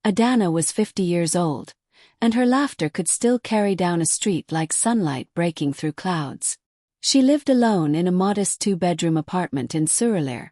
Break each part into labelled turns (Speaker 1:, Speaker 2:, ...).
Speaker 1: Adana was 50 years old, and her laughter could still carry down a street like sunlight breaking through clouds. She lived alone in a modest 2-bedroom apartment in Surulere,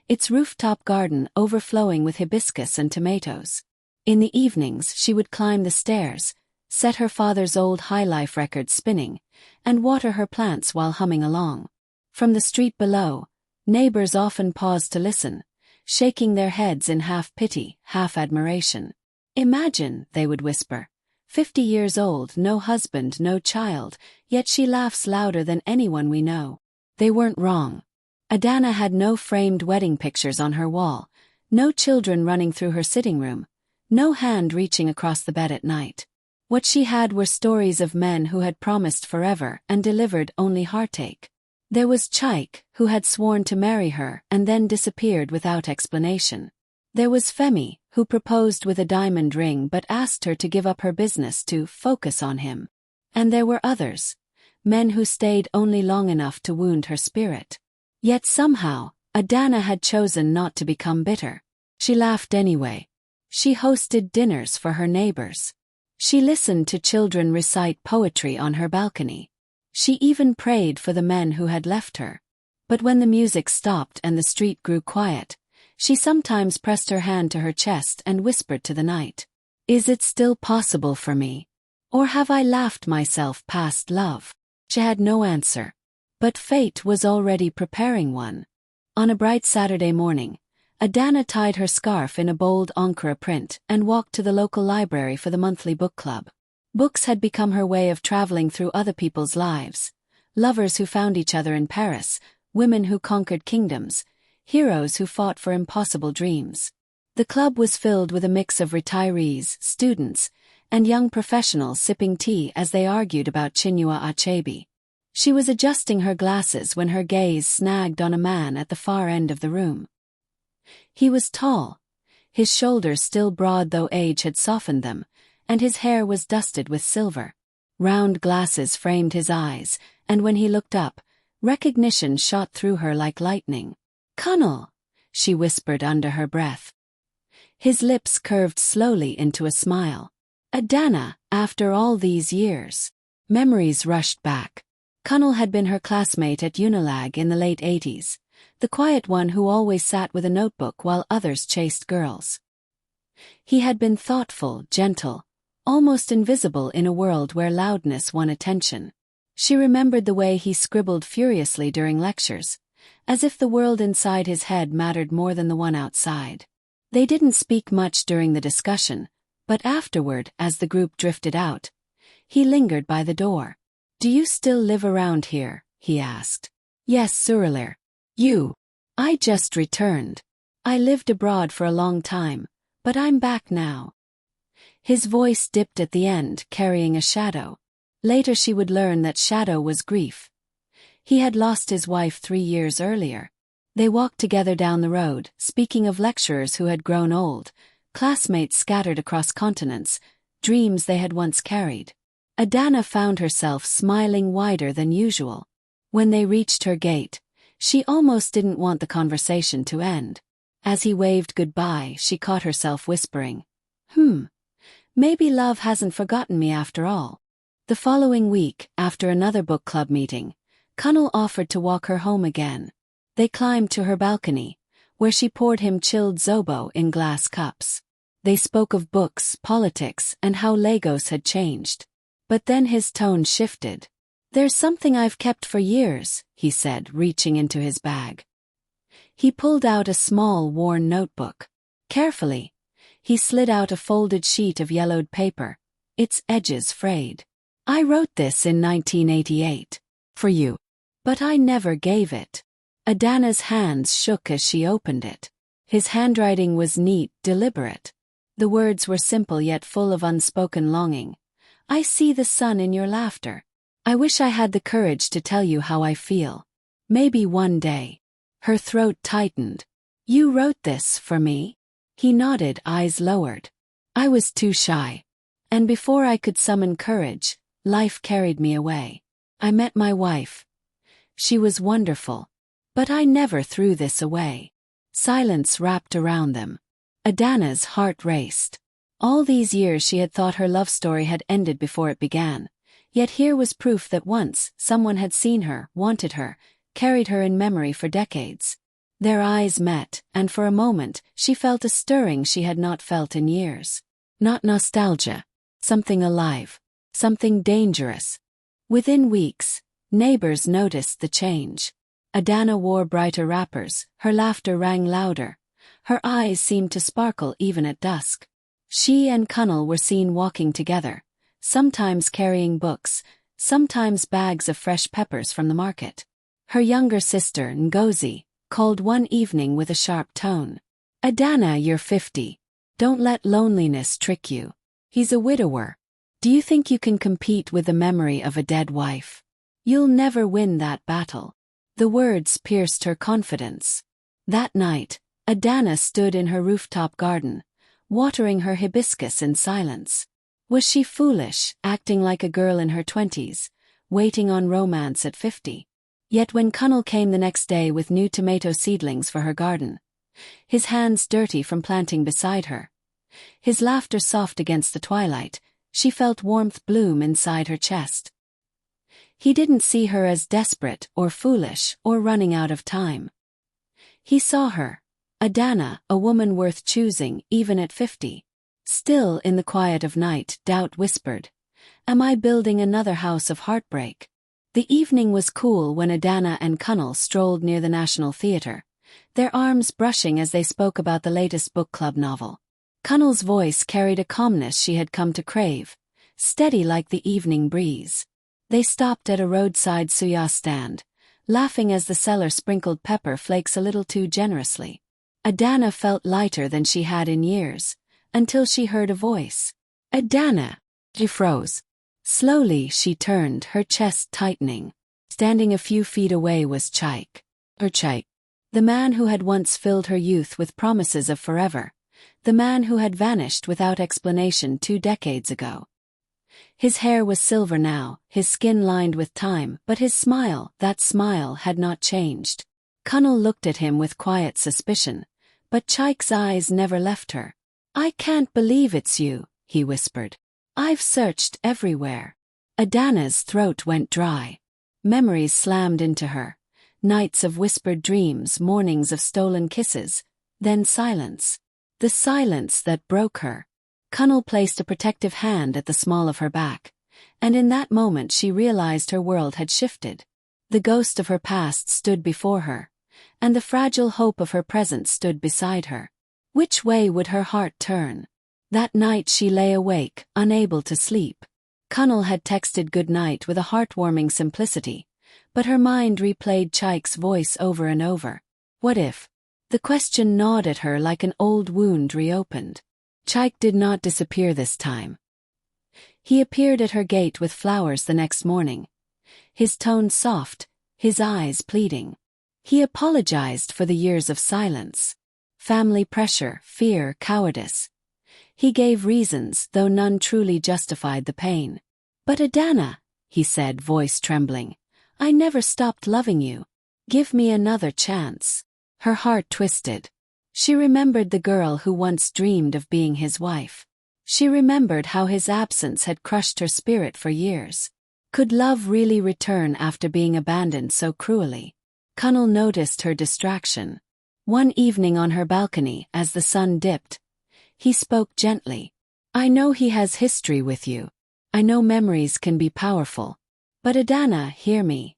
Speaker 1: its rooftop garden overflowing with hibiscus and tomatoes. In the evenings she would climb the stairs, set her father's old high-life record spinning, and water her plants while humming along. From the street below, neighbors often paused to listen, shaking their heads in half-pity, half-admiration. "Imagine," they would whisper, 50 years old, no husband, no child, yet she laughs louder than anyone we know." They weren't wrong. Adana had no framed wedding pictures on her wall, no children running through her sitting room, no hand reaching across the bed at night. What she had were stories of men who had promised forever and delivered only heartache. There was Chaik, who had sworn to marry her and then disappeared without explanation. There was Femi, who proposed with a diamond ring but asked her to give up her business to focus on him. And there were others, men who stayed only long enough to wound her spirit. Yet somehow, Adana had chosen not to become bitter. She laughed anyway. She hosted dinners for her neighbors. She listened to children recite poetry on her balcony. She even prayed for the men who had left her. But when the music stopped and the street grew quiet, she sometimes pressed her hand to her chest and whispered to the night, "Is it still possible for me? Or have I laughed myself past love?" She had no answer. But fate was already preparing one. On a bright Saturday morning, Adana tied her scarf in a bold Ankara print and walked to the local library for the monthly book club. Books had become her way of traveling through other people's lives. Lovers who found each other in Paris, women who conquered kingdoms, heroes who fought for impossible dreams. The club was filled with a mix of retirees, students, and young professionals sipping tea as they argued about Chinua Achebe. She was adjusting her glasses when her gaze snagged on a man at the far end of the room. He was tall, his shoulders still broad though age had softened them, and his hair was dusted with silver. Round glasses framed his eyes, and when he looked up, recognition shot through her like lightning. "Colonel," she whispered under her breath. His lips curved slowly into a smile. "Adana, after all these years." Memories rushed back. Colonel had been her classmate at Unilag in the late 80s, the quiet one who always sat with a notebook while others chased girls. He had been thoughtful, gentle, almost invisible in a world where loudness won attention. She remembered the way he scribbled furiously during lectures, as if the world inside his head mattered more than the one outside. They didn't speak much during the discussion, but afterward, as the group drifted out, he lingered by the door. "Do you still live around here?" he asked. "Yes, Surulere." "You?" "I just returned. I lived abroad for a long time, but I'm back now." His voice dipped at the end, carrying a shadow. Later she would learn that shadow was grief. He had lost his wife 3 years earlier. They walked together down the road, speaking of lecturers who had grown old, classmates scattered across continents, dreams they had once carried. Adana found herself smiling wider than usual. When they reached her gate, she almost didn't want the conversation to end. As he waved goodbye, she caught herself whispering, Maybe love hasn't forgotten me after all." The following week, after another book club meeting, Kunal offered to walk her home again. They climbed to her balcony, where she poured him chilled zobo in glass cups. They spoke of books, politics, and how Lagos had changed. But then his tone shifted. "There's something I've kept for years," he said, reaching into his bag. He pulled out a small, worn notebook. Carefully, he slid out a folded sheet of yellowed paper, its edges frayed. "I wrote this in 1988. For you. But I never gave it." Adana's hands shook as she opened it. His handwriting was neat, deliberate. The words were simple yet full of unspoken longing. "I see the sun in your laughter. I wish I had the courage to tell you how I feel. Maybe one day." Her throat tightened. "You wrote this for me?" He nodded, eyes lowered. "I was too shy. And before I could summon courage, life carried me away. I met my wife. She was wonderful. But I never threw this away." Silence wrapped around them. Adana's heart raced. All these years she had thought her love story had ended before it began. Yet here was proof that once, someone had seen her, wanted her, carried her in memory for decades. Their eyes met, and for a moment, she felt a stirring she had not felt in years. Not nostalgia. Something alive. Something dangerous. Within weeks, neighbors noticed the change. Adana wore brighter wrappers, her laughter rang louder. Her eyes seemed to sparkle even at dusk. She and Kunnel were seen walking together, sometimes carrying books, sometimes bags of fresh peppers from the market. Her younger sister, Ngozi, called one evening with a sharp tone. "Adana, you're 50. Don't let loneliness trick you. He's a widower. Do you think you can compete with the memory of a dead wife? You'll never win that battle." The words pierced her confidence. That night, Adana stood in her rooftop garden, watering her hibiscus in silence. Was she foolish, acting like a girl in her 20s, waiting on romance at 50? Yet when Kunnel came the next day with new tomato seedlings for her garden, his hands dirty from planting beside her, his laughter soft against the twilight, she felt warmth bloom inside her chest. He didn't see her as desperate or foolish or running out of time. He saw her, Adana, a woman worth choosing even at 50. Still in the quiet of night, doubt whispered, "Am I building another house of heartbreak?" The evening was cool when Adana and Kunnel strolled near the National Theatre, their arms brushing as they spoke about the latest book club novel. Kunnel's voice carried a calmness she had come to crave, steady like the evening breeze. They stopped at a roadside suya stand, laughing as the seller sprinkled pepper flakes a little too generously. Adana felt lighter than she had in years, until she heard a voice. "Adana!" She froze. Slowly she turned, her chest tightening. Standing a few feet away was Chaik. Chaik. The man who had once filled her youth with promises of forever. The man who had vanished without explanation 2 decades ago. His hair was silver now, his skin lined with time, but his smile, that smile, had not changed. Kunnel looked at him with quiet suspicion, but Chaik's eyes never left her. "I can't believe it's you," he whispered. "I've searched everywhere." Adana's throat went dry. Memories slammed into her. Nights of whispered dreams, mornings of stolen kisses, then silence. The silence that broke her. Kunnel placed a protective hand at the small of her back, and in that moment she realized her world had shifted. The ghost of her past stood before her, and the fragile hope of her present stood beside her. Which way would her heart turn? That night she lay awake, unable to sleep. Kunnel had texted good night with a heartwarming simplicity, but her mind replayed Chaik's voice over and over. What if? The question gnawed at her like an old wound reopened. Chaik did not disappear this time. He appeared at her gate with flowers the next morning, his tone soft, his eyes pleading. He apologized for the years of silence. Family pressure, fear, cowardice. He gave reasons, though none truly justified the pain. "But Adana," he said, voice trembling, "I never stopped loving you. Give me another chance." Her heart twisted. She remembered the girl who once dreamed of being his wife. She remembered how his absence had crushed her spirit for years. Could love really return after being abandoned so cruelly? Kunnel noticed her distraction. One evening on her balcony, as the sun dipped, he spoke gently. "I know he has history with you. I know memories can be powerful. But Adana, hear me.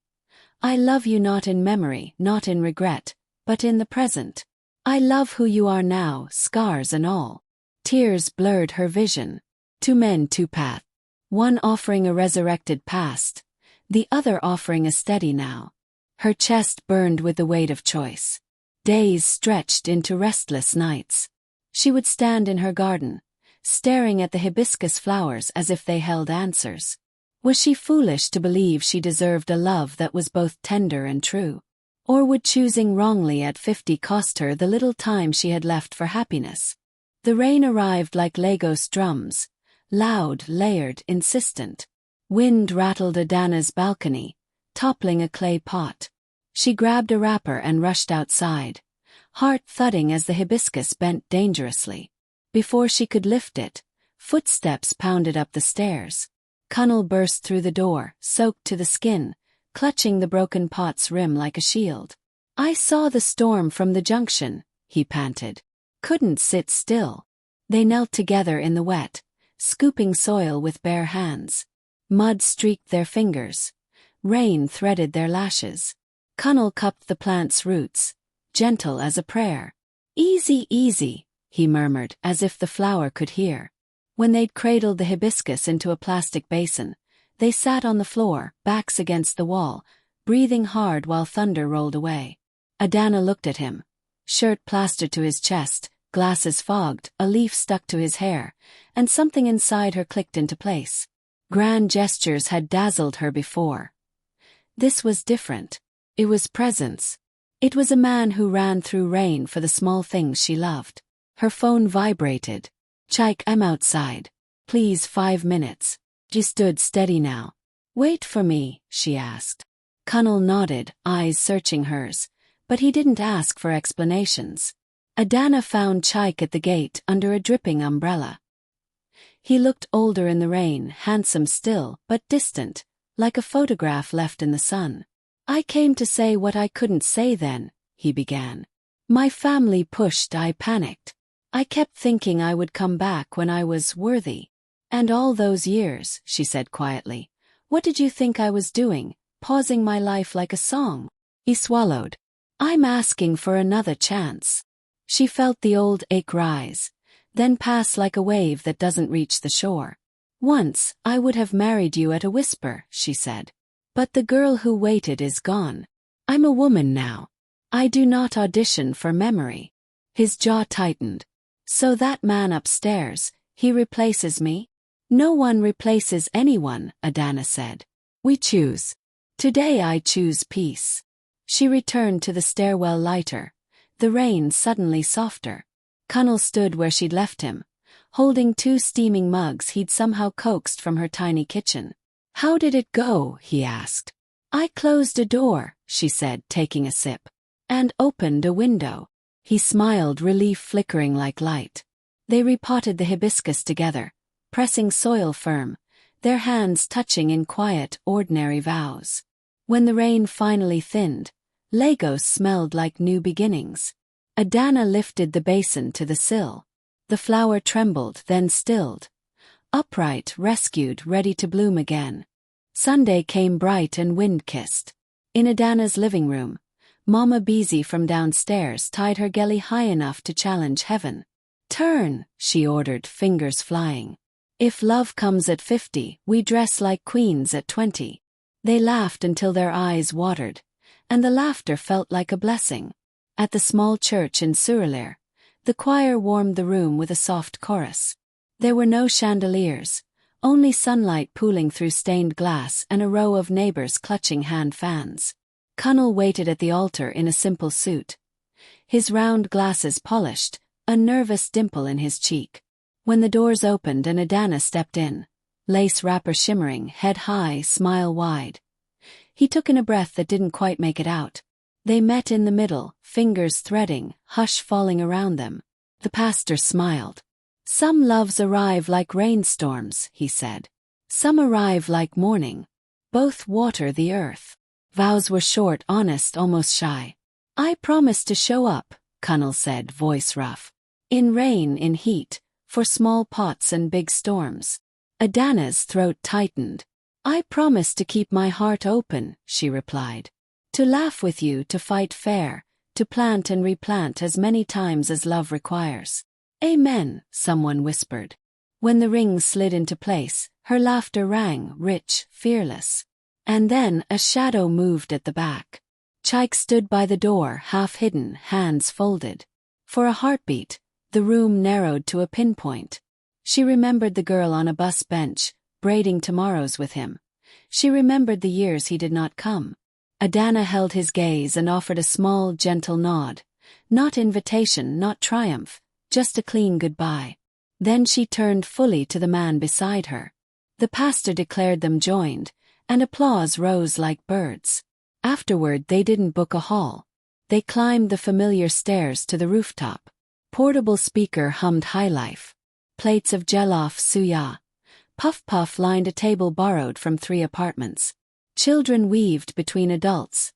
Speaker 1: I love you not in memory, not in regret, but in the present. I love who you are now, scars and all." Tears blurred her vision. 2 men, 2 paths. One offering a resurrected past, the other offering a steady now. Her chest burned with the weight of choice. Days stretched into restless nights. She would stand in her garden, staring at the hibiscus flowers as if they held answers. Was she foolish to believe she deserved a love that was both tender and true? Or would choosing wrongly at 50 cost her the little time she had left for happiness? The rain arrived like Lagos drums, loud, layered, insistent. Wind rattled Adana's balcony, toppling a clay pot. She grabbed a wrapper and rushed outside, heart thudding as the hibiscus bent dangerously. Before she could lift it, Footsteps pounded up the stairs. Connell burst through the door, soaked to the skin, clutching the broken pot's rim like a shield. "I saw the storm from the junction," he panted. "Couldn't sit still." They knelt together in the wet, scooping soil with bare hands. Mud streaked their fingers. Rain threaded their lashes. Connell cupped the plant's roots, gentle as a prayer. "Easy, easy," he murmured, as if the flower could hear. When they'd cradled the hibiscus into a plastic basin, they sat on the floor, backs against the wall, breathing hard while thunder rolled away. Adana looked at him. Shirt plastered to his chest, glasses fogged, a leaf stuck to his hair, and something inside her clicked into place. Grand gestures had dazzled her before. This was different. It was presence. It was a man who ran through rain for the small things she loved. Her phone vibrated. "Chaik, I'm outside. Please, 5 minutes." She stood steady now. "Wait for me?" she asked. Connell nodded, eyes searching hers, but he didn't ask for explanations. Adana found Chaik at the gate under a dripping umbrella. He looked older in the rain, handsome still, but distant, like a photograph left in the sun. "I came to say what I couldn't say then," he began. "My family pushed, I panicked. I kept thinking I would come back when I was worthy. And all those years," she said quietly, "what did you think I was doing, pausing my life like a song?" He swallowed. "I'm asking for another chance." She felt the old ache rise, then pass like a wave that doesn't reach the shore. "Once, I would have married you at a whisper," she said. "But the girl who waited is gone. I'm a woman now. I do not audition for memory." His jaw tightened. "So that man upstairs, he replaces me?" "No one replaces anyone," Adana said. "We choose. Today I choose peace." She returned to the stairwell lighter, the rain suddenly softer. Connell stood where she'd left him, holding 2 steaming mugs he'd somehow coaxed from her tiny kitchen. "How did it go?" he asked. "I closed a door," she said, taking a sip, "and opened a window." He smiled, relief flickering like light. They repotted the hibiscus together, pressing soil firm, their hands touching in quiet, ordinary vows. When the rain finally thinned, Lagos smelled like new beginnings. Adana lifted the basin to the sill. The flower trembled, then stilled. Upright, rescued, ready to bloom again. Sunday came bright and wind-kissed. In Adana's living room, Mama Beezy from downstairs tied her gelly high enough to challenge heaven. "Turn," she ordered, fingers flying. "If love comes at 50, we dress like queens at 20. They laughed until their eyes watered, and the laughter felt like a blessing. At the small church in Surulere, the choir warmed the room with a soft chorus. There were no chandeliers, only sunlight pooling through stained glass and a row of neighbors clutching hand fans. Connell waited at the altar in a simple suit. His round glasses polished, a nervous dimple in his cheek. When the doors opened and Adana stepped in, lace wrapper shimmering, head high, smile wide. He took in a breath that didn't quite make it out. They met in the middle, fingers threading, hush falling around them. The pastor smiled. "Some loves arrive like rainstorms," he said. "Some arrive like morning. Both water the earth." Vows were short, honest, almost shy. "I promise to show up," Connell said, voice rough. "In rain, in heat, for small pots and big storms." Adana's throat tightened. "I promise to keep my heart open," she replied. "To laugh with you, to fight fair, to plant and replant as many times as love requires." "Amen," someone whispered. When the ring slid into place, her laughter rang, rich, fearless. And then a shadow moved at the back. Chaik stood by the door, half hidden, hands folded. For a heartbeat, the room narrowed to a pinpoint. She remembered the girl on a bus bench, braiding tomorrows with him. She remembered the years he did not come. Adana held his gaze and offered a small, gentle nod. Not invitation, not triumph, just a clean goodbye. Then she turned fully to the man beside her. The pastor declared them joined, and applause rose like birds. Afterward they didn't book a hall. They climbed the familiar stairs to the rooftop. Portable speaker hummed highlife. plates of jollof suya. Puff Puff lined a table borrowed from 3 apartments. Children weaved between adults.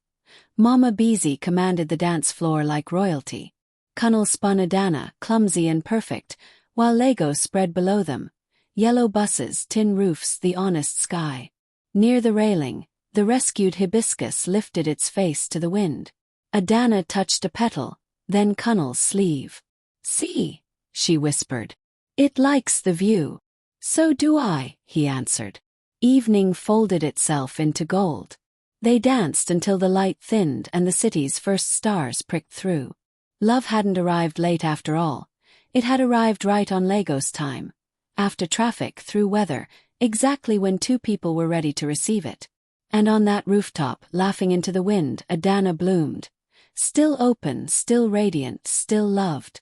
Speaker 1: Mama Beezy commanded the dance floor like royalty. Kunnel spun a dana, clumsy and perfect, while Lego spread below them. Yellow buses, tin roofs, the honest sky. Near the railing, the rescued hibiscus lifted its face to the wind. Adana touched a petal, then Kunnel's sleeve. "See," she whispered. "It likes the view." "So do I," he answered. Evening folded itself into gold. They danced until the light thinned and the city's first stars pricked through. Love hadn't arrived late after all. It had arrived right on Lagos time. After traffic, through weather, exactly when 2 people were ready to receive it. And on that rooftop, laughing into the wind, Adana bloomed. Still open, still radiant, still loved.